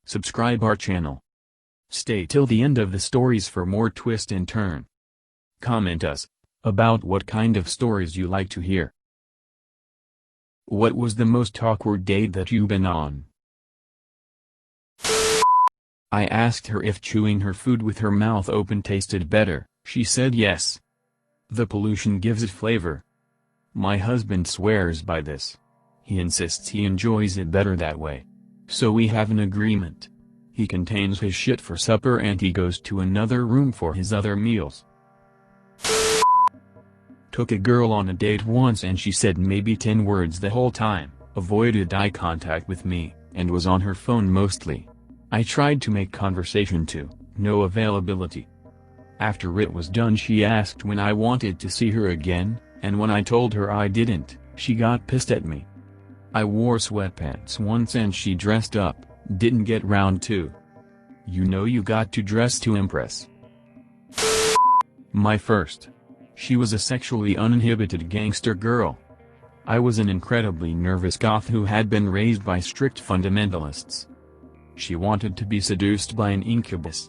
subscribe our channel. Stay till the end of the stories for more twist and turn. Comment us about what kind of stories you like to hear. What was the most awkward date that you've been on? I asked her if chewing her food with her mouth open tasted better. She said yes. The pollution gives it flavor. My husband swears by this. He insists he enjoys it better that way. So we have an agreement. He contains his shit for supper and he goes to another room for his other meals. Took a girl on a date once and she said maybe 10 words the whole time, avoided eye contact with me, and was on her phone mostly. I tried to make conversation too, no availability. After it was done she asked when I wanted to see her again, and when I told her I didn't, she got pissed at me. I wore sweatpants once and she dressed up, didn't get round to. You know you got to dress to impress. My first. She was a sexually uninhibited gangster girl. I was an incredibly nervous goth who had been raised by strict fundamentalists. She wanted to be seduced by an incubus.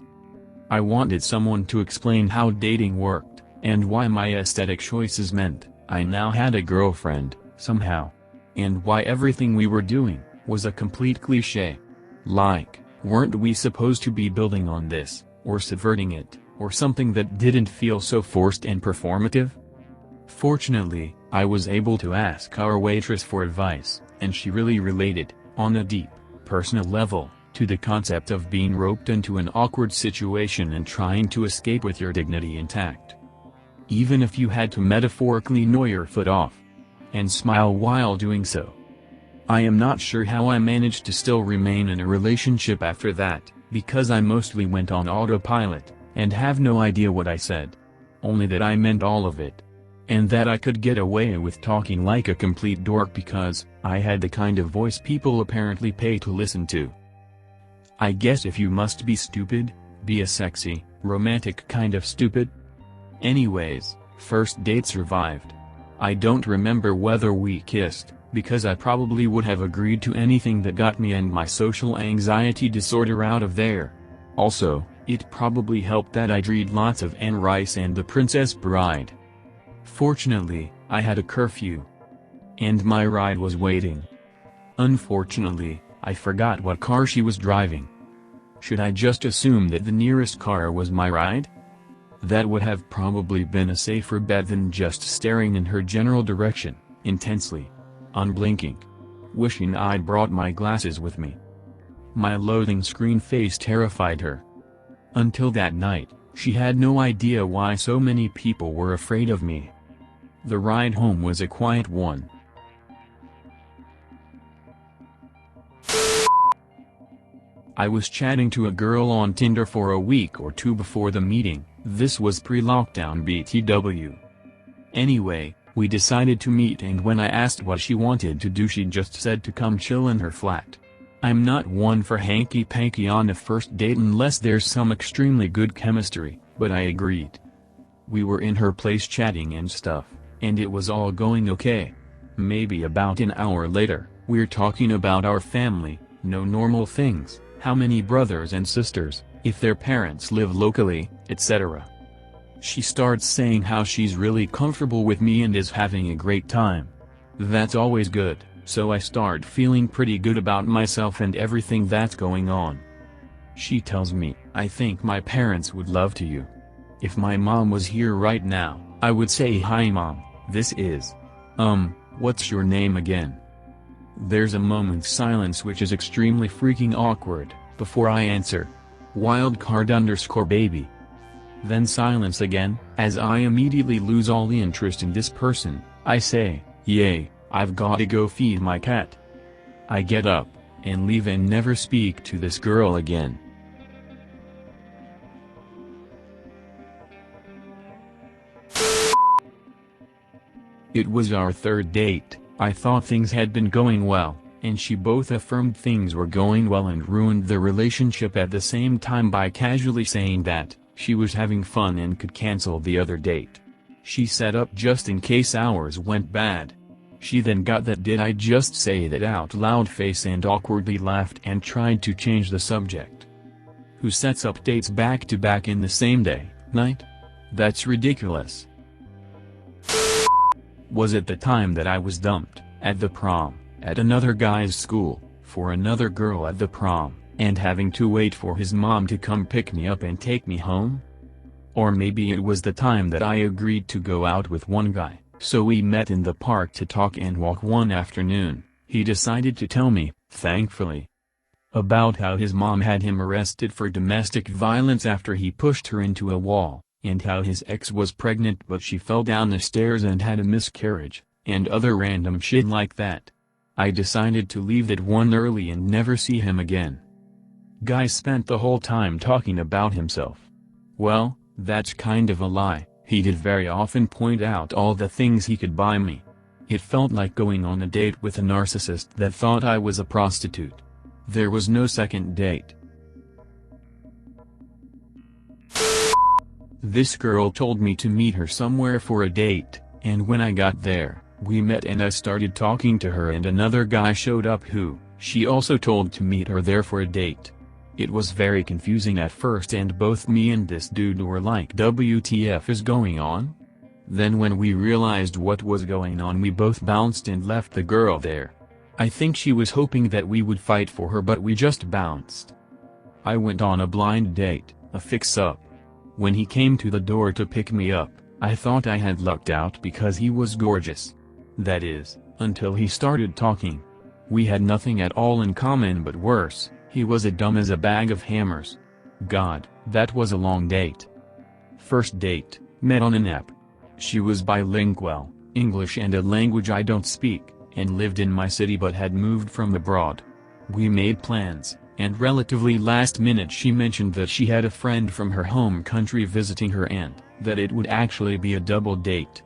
I wanted someone to explain how dating worked, and why my aesthetic choices meant I now had a girlfriend, somehow. And why everything we were doing was a complete cliché. Like, weren't we supposed to be building on this, or subverting it, or something that didn't feel so forced and performative? Fortunately, I was able to ask our waitress for advice, and she really related, on a deep, personal level, to the concept of being roped into an awkward situation and trying to escape with your dignity intact. Even if you had to metaphorically gnaw your foot off. And smile while doing so. I am not sure how I managed to still remain in a relationship after that, because I mostly went on autopilot, and have no idea what I said. Only that I meant all of it. And that I could get away with talking like a complete dork because I had the kind of voice people apparently pay to listen to. I guess if you must be stupid, be a sexy, romantic kind of stupid. Anyways, first date survived. I don't remember whether we kissed, because I probably would have agreed to anything that got me and my social anxiety disorder out of there. Also, it probably helped that I'd read lots of Anne Rice and The Princess Bride. Fortunately, I had a curfew. And my ride was waiting. Unfortunately, I forgot what car she was driving. Should I just assume that the nearest car was my ride? That would have probably been a safer bet than just staring in her general direction, intensely. Unblinking. Wishing I'd brought my glasses with me. My loathing screen face terrified her. Until that night, she had no idea why so many people were afraid of me. The ride home was a quiet one. I was chatting to a girl on Tinder for a week or two before the meeting. This was pre-lockdown BTW. Anyway, we decided to meet and when I asked what she wanted to do she just said to come chill in her flat. I'm not one for hanky-panky on a first date unless there's some extremely good chemistry, but I agreed. We were in her place chatting and stuff, and it was all going okay. Maybe about an hour later, we're talking about our family, no normal things, how many brothers and sisters, if their parents live locally, etc. She starts saying how she's really comfortable with me and is having a great time. That's always good, so I start feeling pretty good about myself and everything that's going on. She tells me, I think my parents would love to you. If my mom was here right now, I would say hi mom, this is. What's your name again? There's a moment's silence which is extremely freaking awkward, before I answer. Wildcard_baby. Then silence again, as I immediately lose all the interest in this person. I say, yay, I've gotta go feed my cat. I get up, and leave and never speak to this girl again. It was our third date. I thought things had been going well, and she both affirmed things were going well and ruined the relationship at the same time by casually saying that she was having fun and could cancel the other date. She set up just in case ours went bad. She then got that "did I just say that" out loud face and awkwardly laughed and tried to change the subject. Who sets up dates back to back in the same day, night? That's ridiculous. Was it the time that I was dumped, at the prom, at another guy's school, for another girl at the prom, and having to wait for his mom to come pick me up and take me home? Or maybe it was the time that I agreed to go out with one guy, so we met in the park to talk and walk one afternoon. He decided to tell me, thankfully, about how his mom had him arrested for domestic violence after he pushed her into a wall, and how his ex was pregnant but she fell down the stairs and had a miscarriage, and other random shit like that. I decided to leave that one early and never see him again. Guy spent the whole time talking about himself. Well, that's kind of a lie. He did very often point out all the things he could buy me. It felt like going on a date with a narcissist that thought I was a prostitute. There was no second date. This girl told me to meet her somewhere for a date, and when I got there, we met and I started talking to her and another guy showed up who, she also told to meet her there for a date. It was very confusing at first and both me and this dude were like, WTF is going on? Then when we realized what was going on we both bounced and left the girl there. I think she was hoping that we would fight for her but we just bounced. I went on a blind date, a fix-up. When he came to the door to pick me up, I thought I had lucked out because he was gorgeous. That is, until he started talking. We had nothing at all in common but worse, he was as dumb as a bag of hammers. God, that was a long date. First date, met on an app. She was bilingual, English and a language I don't speak, and lived in my city but had moved from abroad. We made plans, and relatively last minute she mentioned that she had a friend from her home country visiting her and that it would actually be a double date.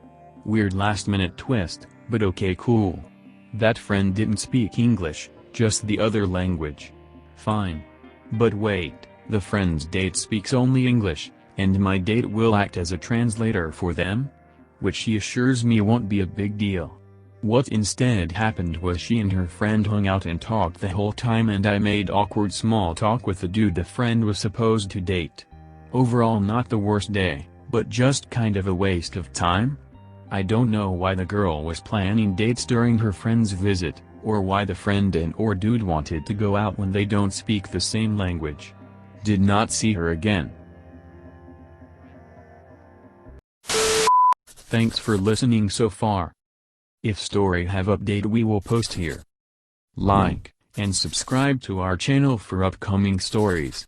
Weird last minute twist, but okay, cool. That friend didn't speak English, just the other language. Fine. But wait, the friend's date speaks only English, and my date will act as a translator for them? Which she assures me won't be a big deal. What instead happened was she and her friend hung out and talked the whole time and I made awkward small talk with the dude the friend was supposed to date. Overall not the worst day, but just kind of a waste of time? I don't know why the girl was planning dates during her friend's visit, or why the friend and/or dude wanted to go out when they don't speak the same language. Did not see her again. Thanks for listening so far. If story have update we will post here. Like, and subscribe to our channel for upcoming stories.